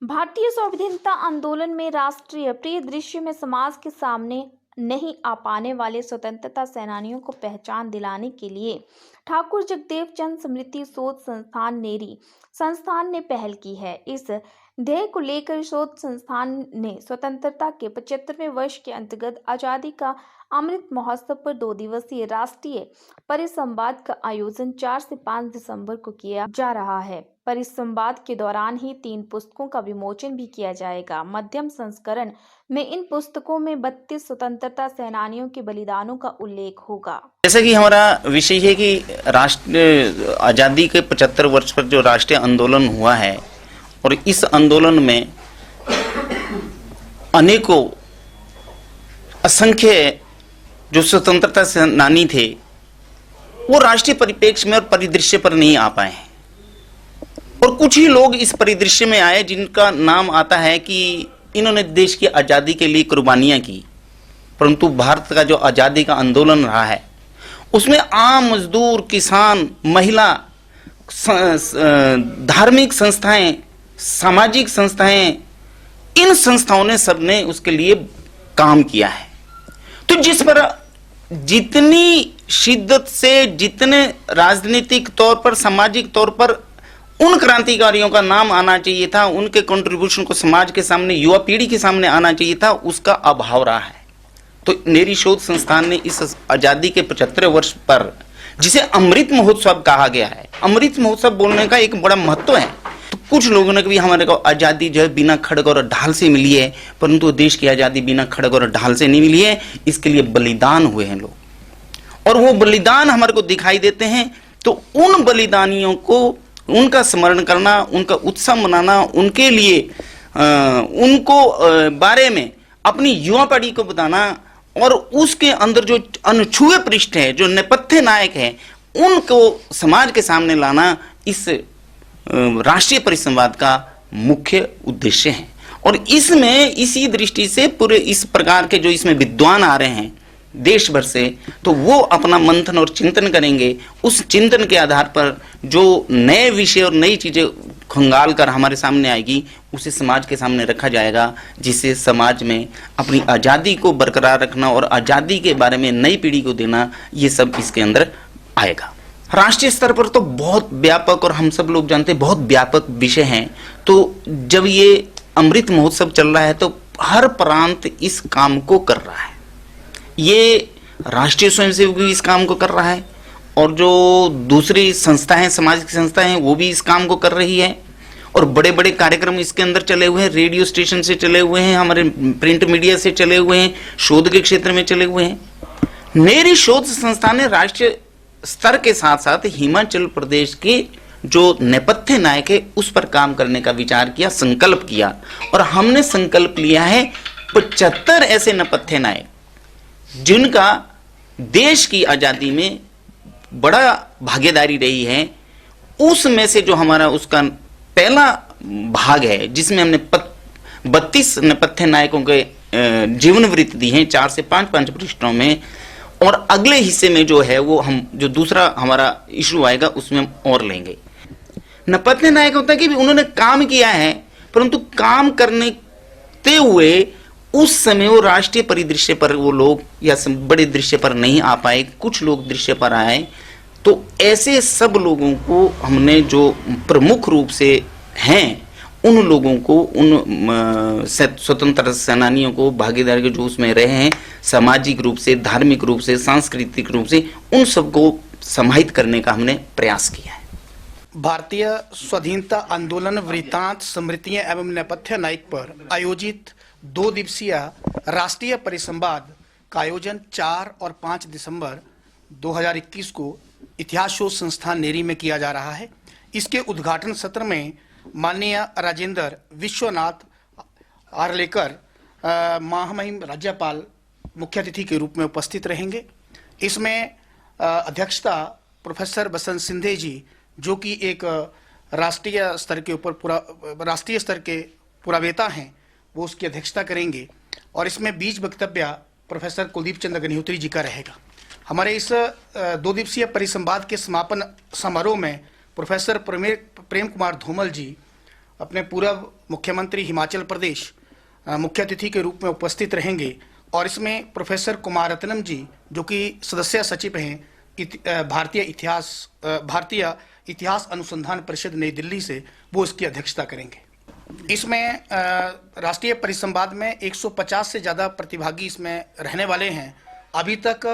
भारतीय स्वाधीनता आंदोलन में राष्ट्रीय परिदृश्य में समाज के सामने नहीं आ पाने वाले स्वतंत्रता सेनानियों को पहचान दिलाने के लिए ठाकुर जगदेव चंद स्मृति शोध संस्थान नेरी संस्थान ने पहल की है। इस ध्येय को लेकर शोध संस्थान ने स्वतंत्रता के 75वें वर्ष के अंतर्गत आजादी का अमृत महोत्सव पर 2 दिवसीय राष्ट्रीय परिसंवाद का आयोजन 4 से 5 दिसंबर को किया जा रहा है। परिसंवाद के दौरान ही 3 पुस्तकों का विमोचन भी किया जाएगा। मध्यम संस्करण में इन पुस्तकों में 32 स्वतंत्रता सेनानियों के बलिदानों का उल्लेख होगा। जैसा कि हमारा विषय है कि राष्ट्र आजादी के 75 वर्ष पर जो राष्ट्रीय आंदोलन हुआ है और इस आंदोलन में अनेकों असंख्य जो स्वतंत्रता सेनानी थे वो राष्ट्रीय परिप्रेक्ष्य में और परिदृश्य पर नहीं आ पाए हैं और कुछ ही लोग इस परिदृश्य में आए जिनका नाम आता है कि इन्होंने देश की आजादी के लिए कुर्बानियां की। परंतु भारत का जो आजादी का आंदोलन रहा है उसमें आम मजदूर, किसान, महिला, धार्मिक संस्थाएं, सामाजिक संस्थाएं, इन संस्थाओं ने सबने उसके लिए काम किया है। तो जिस पर जितनी शिद्दत से, जितने राजनीतिक तौर पर, सामाजिक तौर पर उन क्रांतिकारियों का नाम आना चाहिए था, उनके कंट्रीब्यूशन को समाज के सामने, युवा पीढ़ी के सामने आना चाहिए था, उसका अभाव रहा है। तो नेरी शोध संस्थान ने इस आजादी के 75 वर्ष पर, जिसे अमृत महोत्सव कहा गया है, अमृत महोत्सव बोलने का एक बड़ा महत्व है। तो कुछ लोगों ने कभी हमारे को आजादी जो है बिना खड़ग और ढाल से मिली है, परंतु देश की आजादी बिना खड़ग और ढाल से नहीं मिली है, इसके लिए बलिदान हुए हैं लोग और वो बलिदान हमारे को दिखाई देते हैं। तो उन बलिदानियों को, उनका स्मरण करना, उनका उत्सव मनाना, उनके लिए उनको बारे में अपनी युवा पीढ़ी को बताना और उसके अंदर जो अनछुए पृष्ठ है, जो नेपथ्य नायक है, उनको समाज के सामने लाना इस राष्ट्रीय परिसंवाद का मुख्य उद्देश्य है। और इसमें इसी दृष्टि से पूरे इस प्रकार के जो इसमें विद्वान आ रहे हैं देश भर से, तो वो अपना मंथन और चिंतन करेंगे। उस चिंतन के आधार पर जो नए विषय और नई चीजें खंगाल कर हमारे सामने आएगी, उसे समाज के सामने रखा जाएगा, जिससे समाज में अपनी आजादी को बरकरार रखना और आजादी के बारे में नई पीढ़ी को देना, ये सब इसके अंदर आएगा। राष्ट्रीय स्तर पर तो बहुत व्यापक, और हम सब लोग जानते हैं बहुत व्यापक विषय हैं। तो जब ये अमृत महोत्सव चल रहा है तो हर प्रांत इस काम को कर रहा है। ये राष्ट्रीय स्वयंसेवक भी इस काम को कर रहा है और जो दूसरी संस्थाएं, सामाजिक संस्थाएं, वो भी इस काम को कर रही है और बड़े बड़े कार्यक्रम इसके अंदर चले हुए हैं। रेडियो स्टेशन से चले हुए हैं, हमारे प्रिंट मीडिया से चले हुए हैं, शोध के क्षेत्र में चले हुए हैं। नेरी शोध संस्थान ने राष्ट्रीय स्तर के साथ साथ हिमाचल प्रदेश के जो नेपथ्य नायक है उस पर काम करने का विचार किया, संकल्प किया और हमने संकल्प लिया है 75 ऐसे नेपथ्य नायक जिनका देश की आजादी में बड़ा भागीदारी रही है। उसमें से जो हमारा उसका पहला भाग है, जिसमें हमने 32 नेपथ्य नायकों के जीवन वृत्त दी हैं 4 से 5 पृष्ठों में, और अगले हिस्से में जो है वो हम जो दूसरा हमारा इशू आएगा उसमें हम और लेंगे। नेपथ्य नायक होता है कि उन्होंने काम किया है, परंतु काम करते हुए उस समय वो राष्ट्रीय परिदृश्य पर वो लोग या बड़े दृश्य पर नहीं आ पाए, कुछ लोग दृश्य पर आए। तो ऐसे सब लोगों को हमने जो प्रमुख रूप से हैं उन लोगों को, उन स्वतंत्रता सेनानियों को, भागीदारी के जो उसमें रहे हैं, सामाजिक रूप से, धार्मिक रूप से, सांस्कृतिक रूप से, उन सबको समाहित करने का हमने प्रयास किया है। भारतीय स्वाधीनता आंदोलन वृत्तांत, स्मृतियां एवं नेपथ्य नायक पर आयोजित 2 दिवसीय राष्ट्रीय परिसंवाद का आयोजन 4 और 5 दिसंबर 2021 को इतिहास शोध संस्थान नेरी में किया जा रहा है। इसके उद्घाटन सत्र में माननीय राजेंद्र विश्वनाथ आर्लेकर महामहिम राज्यपाल मुख्य अतिथि के रूप में उपस्थित रहेंगे। इसमें अध्यक्षता प्रोफेसर बसंत सिंधे जी, जो कि एक राष्ट्रीय स्तर के पुरावेता हैं, वो उसकी अध्यक्षता करेंगे और इसमें बीच वक्तव्य प्रोफेसर कुलदीप चंद्र अग्निहोत्री जी का रहेगा। हमारे इस 2 दिवसीय परिसंवाद के समापन समारोह में प्रोफेसर प्रेम कुमार धूमल जी अपने पूर्व मुख्यमंत्री हिमाचल प्रदेश मुख्य अतिथि के रूप में उपस्थित रहेंगे और इसमें प्रोफेसर कुमाररत्नम जी जो कि सदस्य सचिव हैं भारतीय इतिहास अनुसंधान परिषद नई दिल्ली से, वो इसकी अध्यक्षता करेंगे। इसमें राष्ट्रीय परिसंवाद में 150 से ज़्यादा प्रतिभागी इसमें रहने वाले हैं। अभी तक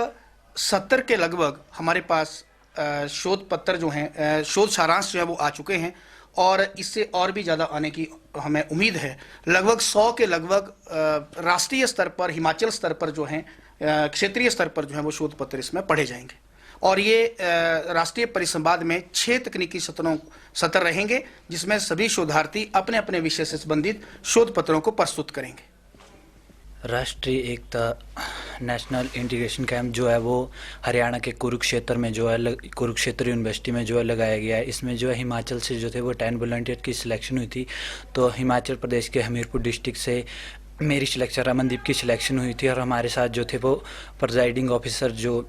70 के लगभग हमारे पास शोध पत्र जो हैं, शोध सारांश जो है वो आ चुके हैं और इससे और भी ज़्यादा आने की हमें उम्मीद है। लगभग 100 के लगभग राष्ट्रीय स्तर पर, हिमाचल स्तर पर जो हैं, क्षेत्रीय स्तर पर जो है वो शोध पत्र इसमें पढ़े जाएंगे और ये राष्ट्रीय परिसंवाद में 6 तकनीकी सत्र रहेंगे जिसमें सभी शोधार्थी अपने अपने विषय से संबंधित शोध पत्रों को प्रस्तुत करेंगे। राष्ट्रीय एकता नेशनल इंटीग्रेशन कैंप जो है वो हरियाणा के कुरुक्षेत्र में जो है, कुरुक्षेत्र यूनिवर्सिटी में जो है लगाया गया है। इसमें जो है हिमाचल से जो थे वो 10 वॉलंटियर की सिलेक्शन हुई थी। तो हिमाचल प्रदेश के हमीरपुर डिस्ट्रिक्ट से मेरी सिलेक्शन, रमनदीप की सिलेक्शन हुई थी और हमारे साथ जो थे वो प्रिजाइडिंग ऑफिसर जो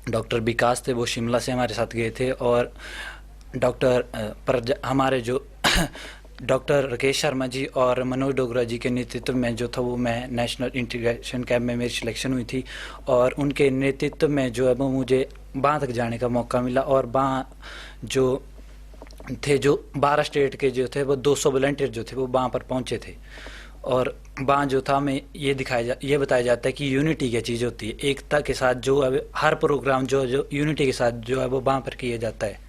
डॉक्टर विकास थे वो शिमला से हमारे साथ गए थे और हमारे जो डॉक्टर राकेश शर्मा जी और मनोज डोगरा जी के नेतृत्व में जो था वो मैं नेशनल इंटीग्रेशन कैंप में मेरी सिलेक्शन हुई थी और उनके नेतृत्व में जो है वो मुझे वहाँ तक जाने का मौका मिला और वहाँ जो थे, जो 12 स्टेट के जो थे वो 200 वॉलंटियर जो थे वो वहाँ पर पहुँचे थे और वहाँ जो था हमें ये बताया जाता है कि यूनिटी क्या चीज़ होती है, एकता के साथ जो है हर प्रोग्राम जो यूनिटी के साथ जो है वो वहाँ पर किया जाता है।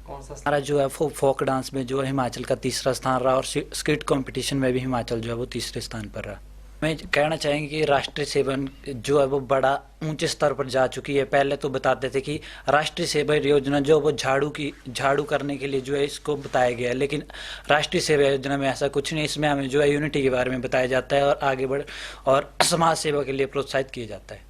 हमारा जो है फोक डांस में जो है हिमाचल का 3रा स्थान रहा और स्किट कंपटीशन में भी हिमाचल जो है वो 3रे स्थान पर रहा। मैं कहना चाहेंगे कि राष्ट्रीय सेवा जो है वो बड़ा ऊंचे स्तर पर जा चुकी है। पहले तो बताते थे कि राष्ट्रीय सेवा योजना जो वो झाड़ू करने के लिए जो है इसको बताया गया है, लेकिन राष्ट्रीय सेवा योजना में ऐसा कुछ नहीं। इसमें हमें जो है यूनिटी के बारे में बताया जाता है और आगे बढ़ और समाज सेवा के लिए प्रोत्साहित किया जाता है।